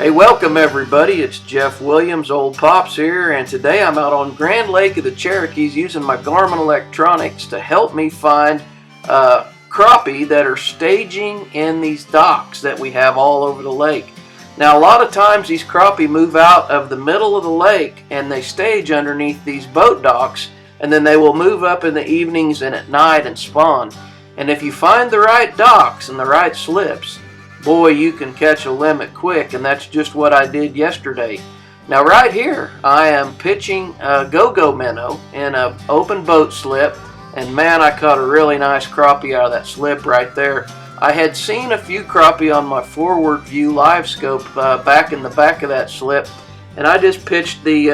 Hey, welcome everybody. It's Jeff Williams, Old Pops here, and today I'm out on Grand Lake of the Cherokees using my Garmin electronics to help me find crappie that are staging in these docks that we have all over the lake. Now, a lot of times these crappie move out of the middle of the lake and they stage underneath these boat docks, and then they will move up in the evenings and at night and spawn. And if you find the right docks and the right slips, boy, you can catch a limit quick, and that's just what I did yesterday. Now right here, I am pitching a go-go minnow in an open boat slip, and man, I caught a really nice crappie out of that slip right there. I had seen a few crappie on my forward view live scope back in the back of that slip, and I just pitched the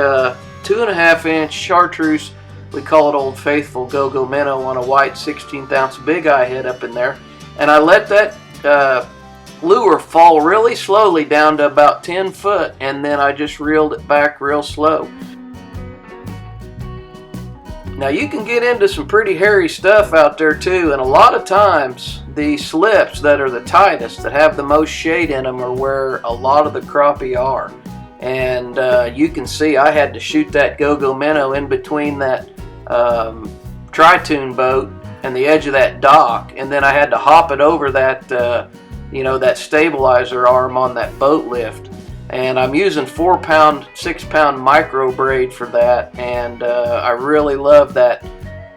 2.5-inch chartreuse, we call it Old Faithful go-go minnow, on a white 16th ounce big eye head up in there, and I let that lure fall really slowly down to about 10 foot, and then I just reeled it back real slow. Now you can get into some pretty hairy stuff out there too, and a lot of times the slips that are the tightest, that have the most shade in them, are where a lot of the crappie are. And you can see I had to shoot that go-go minnow in between that tri-tune boat and the edge of that dock, and then I had to hop it over that that stabilizer arm on that boat lift. And I'm using 4-pound, 6-pound micro braid for that, and I really love that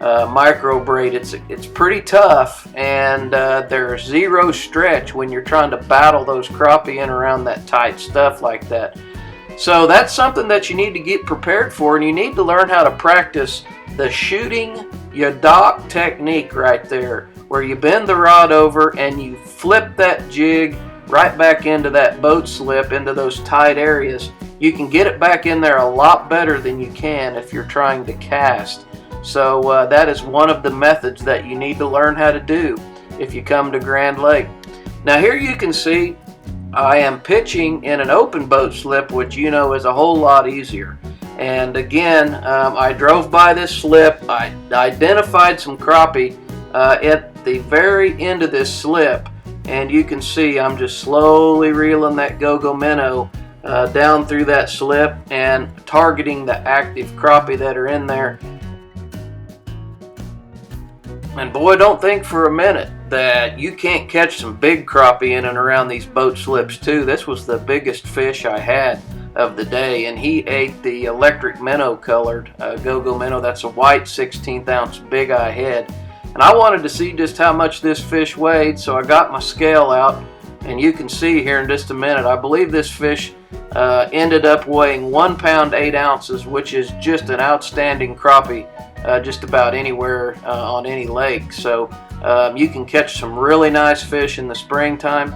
micro braid. It's pretty tough, and there's zero stretch when you're trying to battle those crappie in around that tight stuff like that. So that's something that you need to get prepared for, and you need to learn how to practice the shooting your dock technique right there, where you bend the rod over and you flip that jig right back into that boat slip, into those tight areas. You can get it back in there a lot better than you can if you're trying to cast. So that is one of the methods that you need to learn how to do if you come to Grand Lake. Now here you can see I am pitching in an open boat slip, which is a whole lot easier. And again, I drove by this slip, I identified some crappie at the very end of this slip, and you can see I'm just slowly reeling that go-go minnow down through that slip and targeting the active crappie that are in there. And boy, don't think for a minute that you can't catch some big crappie in and around these boat slips too. This was the biggest fish I had of the day, and he ate the electric minnow colored go-go minnow. That's a white 16th ounce big eye head. And I wanted to see just how much this fish weighed, so I got my scale out, and you can see here in just a minute, I believe this fish ended up weighing 1 pound 8 ounces, which is just an outstanding crappie just about anywhere on any lake. So you can catch some really nice fish in the springtime.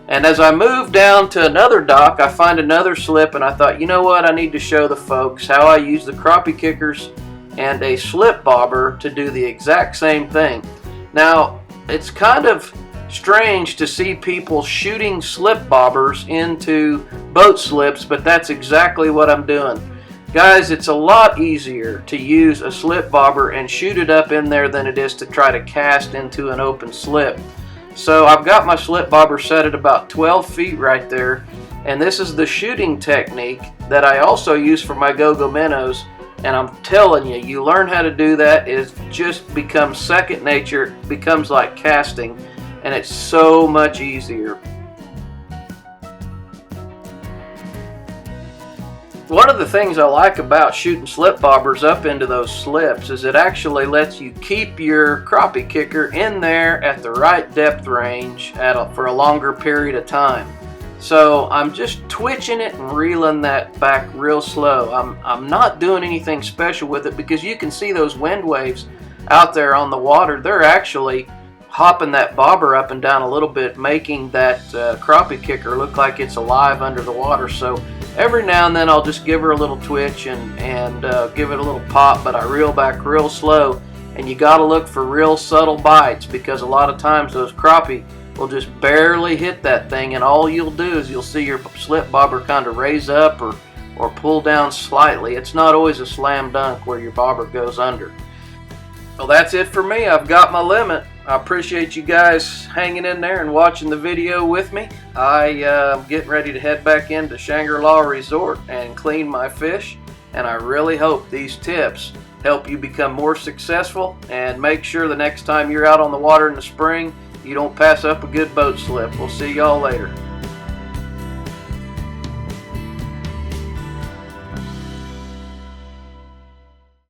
And as I move down to another dock, I find another slip, and I thought, you know what, I need to show the folks how I use the crappie kickers and a slip bobber to do the exact same thing. Now, it's kind of strange to see people shooting slip bobbers into boat slips, but that's exactly what I'm doing. Guys, it's a lot easier to use a slip bobber and shoot it up in there than it is to try to cast into an open slip. So I've got my slip bobber set at about 12 feet right there, and this is the shooting technique that I also use for my go-go minnows. And I'm telling you, you learn how to do that, it just becomes second nature. It becomes like casting, and it's so much easier. One of the things I like about shooting slip bobbers up into those slips is it actually lets you keep your crappie kicker in there at the right depth range for a longer period of time. So I'm just twitching it and reeling that back real slow. I'm not doing anything special with it, because you can see those wind waves out there on the water. They're actually hopping that bobber up and down a little bit, making that crappie kicker look like it's alive under the water. So every now and then I'll just give her a little twitch and give it a little pop, but I reel back real slow. And you got to look for real subtle bites, because a lot of times those crappie will just barely hit that thing, and all you'll do is you'll see your slip bobber kind of raise up or pull down slightly. It's not always a slam dunk where your bobber goes under. Well, that's it for me. I've got my limit. I appreciate you guys hanging in there and watching the video with me. I'm getting ready to head back into Shangri-La Resort and clean my fish, and I really hope these tips help you become more successful, and make sure the next time you're out on the water in the spring you don't pass up a good boat slip. We'll see y'all later.